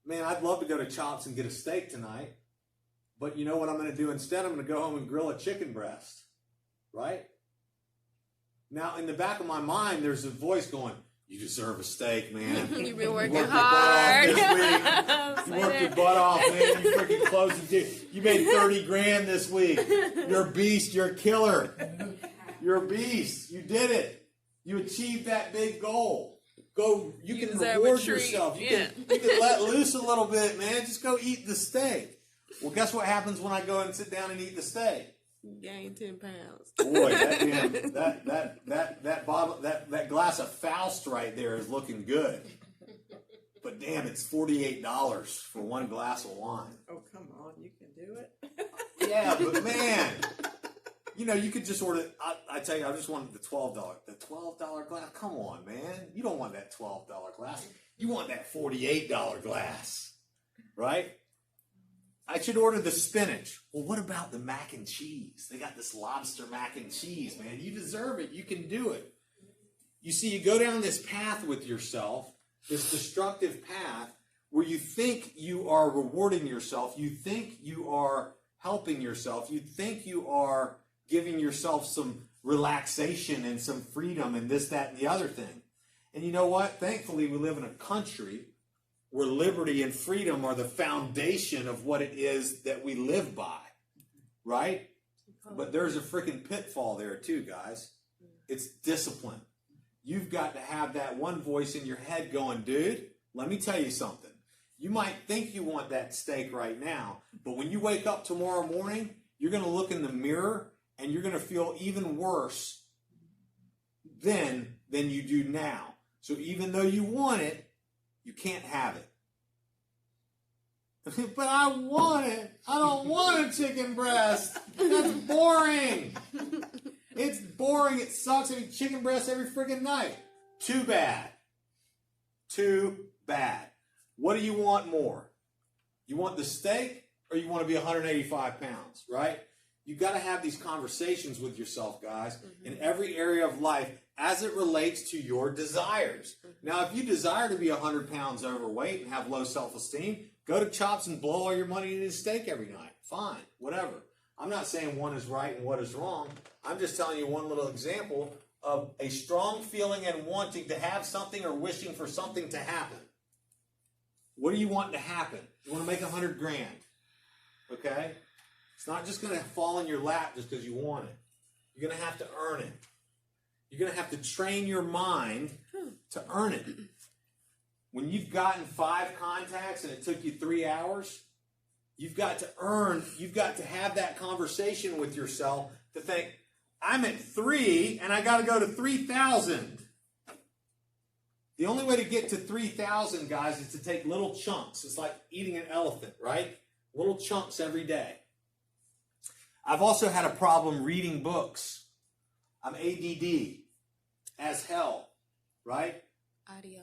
[SPEAKER 1] man, I'd love to go to Chops and get a steak tonight. But you know what I'm going to do instead? I'm going to go home and grill a chicken breast, right? Now, in the back of my mind, there's a voice going, you deserve a steak, man.
[SPEAKER 4] You've been working
[SPEAKER 1] you
[SPEAKER 4] hard.
[SPEAKER 1] You worked your butt off, man. You freaking closed the deal. You made 30 grand this week. You're a beast. You're a killer. You're a beast. You did it. You achieved that big goal. Go. You can reward yourself. You can let loose a little bit, man. Just go eat the steak. Well, guess what happens when I go and sit down and eat the steak?
[SPEAKER 4] Gain 10 pounds.
[SPEAKER 1] Boy, that bottle, that glass of Faust right there is looking good. But damn, it's $48 for one glass of wine.
[SPEAKER 3] Oh, come on, you can do it.
[SPEAKER 1] Yeah, but man, you could just order. I tell you, I just wanted the $12 glass. Come on, man, you don't want that $12 glass. You want that $48 glass, right? I should order the spinach. Well, what about the mac and cheese? They got this lobster mac and cheese, man. You deserve it. You can do it. You see, you go down this path with yourself, this destructive path, where you think you are rewarding yourself. You think you are helping yourself. You think you are giving yourself some relaxation and some freedom and this, that, and the other thing. And you know what? Thankfully, we live in a country where liberty and freedom are the foundation of what it is that we live by, right? But there's a freaking pitfall there too, guys. It's discipline. You've got to have that one voice in your head going, dude, let me tell you something. You might think you want that steak right now, but when you wake up tomorrow morning, you're going to look in the mirror and you're going to feel even worse then than you do now. So even though you want it, you can't have it. But I want it. I don't want a chicken breast. That's boring. It's boring. It sucks. I eat chicken breast every freaking night. Too bad. Too bad. What do you want more? You want the steak or you want to be 185 pounds, right? You got to have these conversations with yourself, guys, in every area of life as it relates to your desires. Now, if you desire to be 100 pounds overweight and have low self-esteem, go to Chops and blow all your money into steak every night. Fine, whatever. I'm not saying one is right and what is wrong. I'm just telling you one little example of a strong feeling and wanting to have something or wishing for something to happen. What do you want to happen? You want to make 100 grand, okay? It's not just going to fall in your lap just because you want it. You're going to have to earn it. You're going to have to train your mind to earn it. When you've gotten 5 contacts and it took you 3 hours, you've got to have that conversation with yourself to think, I'm at 3 and I got to go to 3,000. The only way to get to 3,000, guys, is to take little chunks. It's like eating an elephant, right? Little chunks every day. I've also had a problem reading books. I'm ADD as hell, right?
[SPEAKER 4] Audio.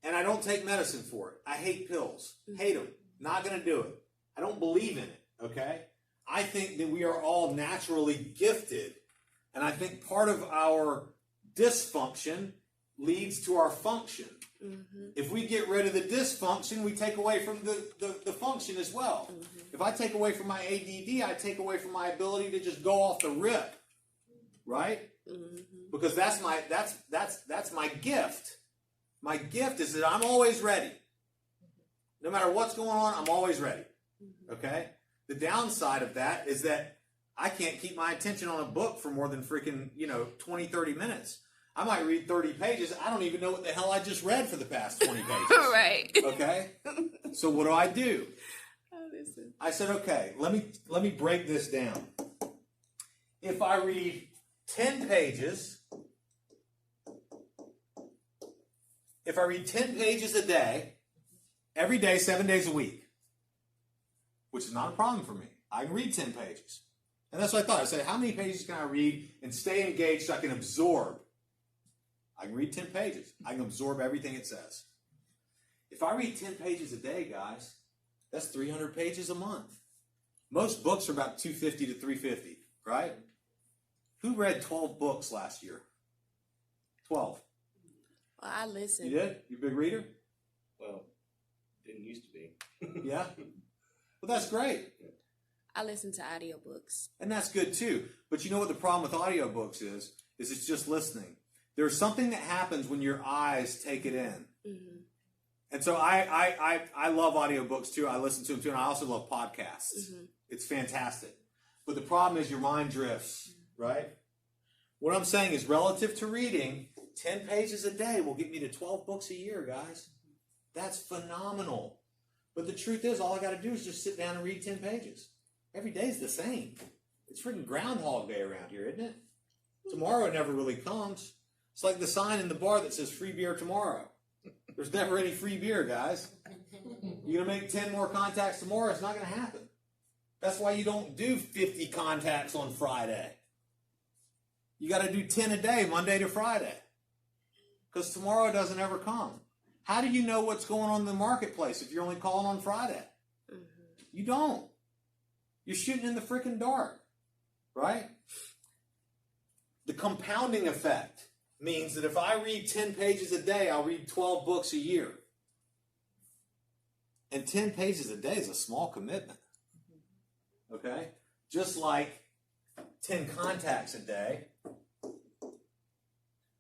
[SPEAKER 1] And I don't take medicine for it. I hate pills. Hate them. Not going to do it. I don't believe in it, okay? I think that we are all naturally gifted. And I think part of our dysfunction leads to our function. If we get rid of the dysfunction, we take away from the function as well. If I take away from my ADD, I take away from my ability to just go off the rip, right? Because that's my gift. My gift is that I'm always ready. No matter what's going on, I'm always ready. Okay? The downside of that is that I can't keep my attention on a book for more than freaking, 20, 30 minutes. I might read 30 pages. I don't even know what the hell I just read for the past 20 pages.
[SPEAKER 4] Right.
[SPEAKER 1] Okay? So what do? I said, okay, let me break this down. If I read 10 pages, a day, every day, 7 days a week, which is not a problem for me. I can read 10 pages. And that's what I thought. I said, how many pages can I read and stay engaged so I can absorb? I can read 10 pages. I can absorb everything it says. If I read 10 pages a day, guys, that's 300 pages a month. Most books are about 250 to 350, right? Who read 12 books last year? 12.
[SPEAKER 4] Well, I listen.
[SPEAKER 1] You did? You a big reader?
[SPEAKER 5] Well, didn't used to be.
[SPEAKER 1] Yeah? Well, that's great.
[SPEAKER 4] I listen to audiobooks.
[SPEAKER 1] And that's good too. But you know what the problem with audiobooks is it's just listening. There's something that happens when your eyes take it in. And so I love audiobooks too. I listen to them too. And I also love podcasts. It's fantastic. But the problem is your mind drifts, right? What I'm saying is relative to reading, 10 pages a day will get me to 12 books a year, guys. That's phenomenal. But the truth is, all I got to do is just sit down and read 10 pages. Every day's the same. It's freaking Groundhog Day around here, isn't it? Tomorrow never really comes. It's like the sign in the bar that says free beer tomorrow. There's never any free beer, guys. You're going to make 10 more contacts tomorrow, it's not going to happen. That's why you don't do 50 contacts on Friday. You got to do 10 a day, Monday to Friday. Because tomorrow doesn't ever come. How do you know what's going on in the marketplace if you're only calling on Friday? You don't. You're shooting in the freaking dark, right? The compounding effect means that if I read 10 pages a day, I'll read 12 books a year. And 10 pages a day is a small commitment. Okay? Just like 10 contacts a day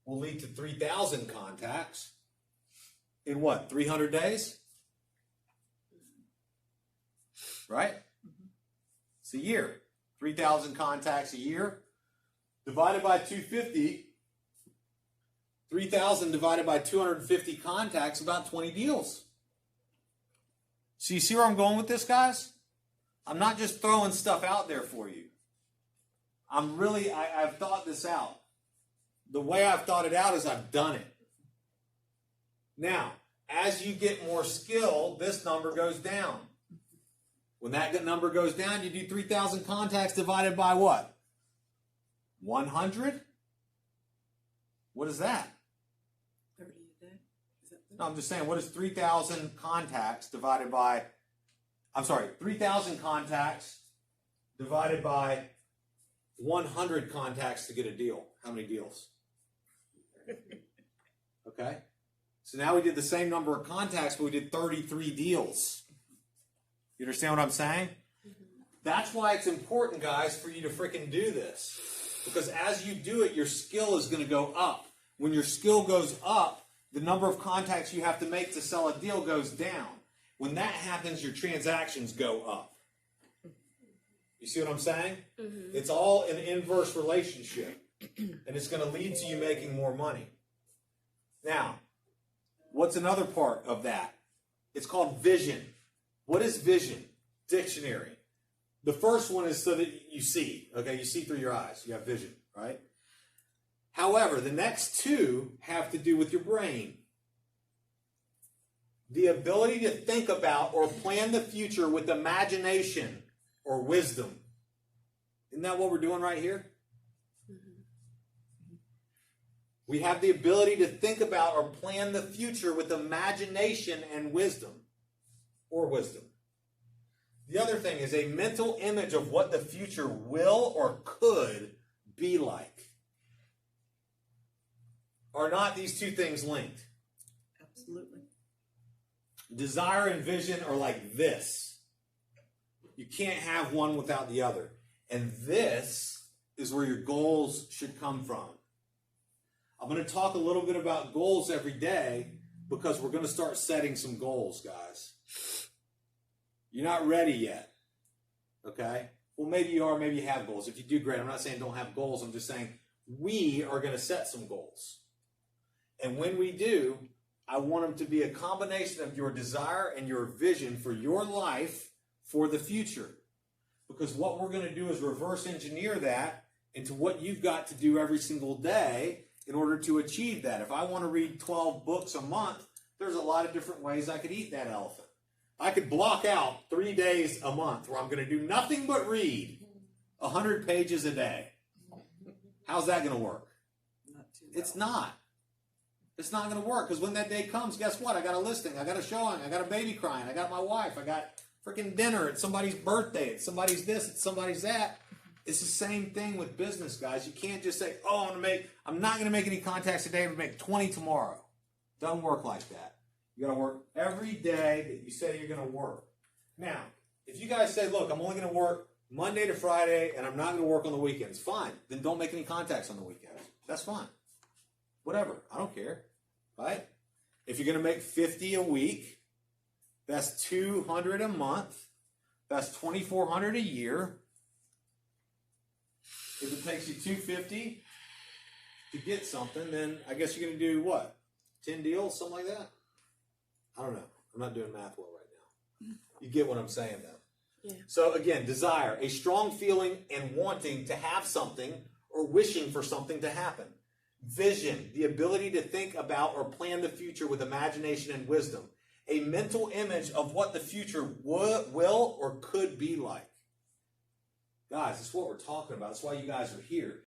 [SPEAKER 1] will lead to 3,000 contacts in what, 300 days? Right? It's a year. 3,000 contacts a year. Divided by 250, 3,000 divided by 250 contacts, about 20 deals. So you see where I'm going with this, guys? I'm not just throwing stuff out there for you. I've thought this out. the way I've thought it out is I've done it. Now, as you get more skill, this number goes down. When that number goes down, you do 3,000 contacts divided by what? 100? What is that?
[SPEAKER 3] 30 a day? Is that the-
[SPEAKER 1] No, I'm just saying, what is 3,000 contacts divided by, 3,000 contacts divided by 100 contacts to get a deal. How many deals? Okay? So now we did the same number of contacts, but we did 33 deals. You understand what I'm saying? That's why it's important, guys, for you to freaking do this. Because as you do it, your skill is going to go up. When your skill goes up, the number of contacts you have to make to sell a deal goes down. When that happens, your transactions go up. You see what I'm saying? It's all an inverse relationship. And it's going to lead to you making more money. Now, what's another part of that? It's called vision. What is vision? Dictionary. The first one is so that you see. Okay, you see through your eyes. You have vision, right? However, the next two have to do with your brain. The ability to think about or plan the future with imagination or wisdom. Isn't that what we're doing right here? We have the ability to think about or plan the future with imagination and wisdom. Or wisdom. The other thing is a mental image of what the future will or could be like. Are not these two things linked?
[SPEAKER 3] Absolutely.
[SPEAKER 1] Desire and vision are like this. You can't have one without the other. And this is where your goals should come from. I'm going to talk a little bit about goals every day because we're going to start setting some goals, guys. You're not ready yet. Okay? Well, maybe you are, maybe you have goals. If you do, great. I'm not saying don't have goals. I'm just saying we are going to set some goals. And when we do, I want them to be a combination of your desire and your vision for your life for the future. Because what we're going to do is reverse engineer that into what you've got to do every single day in order to achieve that. If I want to read 12 books a month, there's a lot of different ways I could eat that elephant. I could block out 3 days a month where I'm going to do nothing but read 100 pages a day. How's that going to work?
[SPEAKER 3] Not too
[SPEAKER 1] It's
[SPEAKER 3] well.
[SPEAKER 1] not. It's not going to work because when that day comes, guess what? I got a listing, I got a showing, I got a baby crying, I got my wife, I got freaking dinner, it's somebody's birthday, it's somebody's this, it's somebody's that. It's the same thing with business, guys. You can't just say, oh, I'm not going to make any contacts today, I'm going to make 20 tomorrow. Doesn't work like that. You got to work every day that you say you're going to work. Now, if you guys say, look, I'm only going to work Monday to Friday and I'm not going to work on the weekends, fine. Then don't make any contacts on the weekends. That's fine. Whatever. I don't care. Right? If you're going to make 50 a week, that's 200 a month. That's 2,400 a year. If it takes you 250 to get something, then I guess you're going to do what? 10 deals, something like that? I don't know. I'm not doing math well right now. You get what I'm saying, though.
[SPEAKER 4] Yeah.
[SPEAKER 1] So again, desire, a strong feeling and wanting to have something or wishing for something to happen. Vision, the ability to think about or plan the future with imagination and wisdom. A mental image of what the future will or could be like. Guys, that's what we're talking about. That's why you guys are here.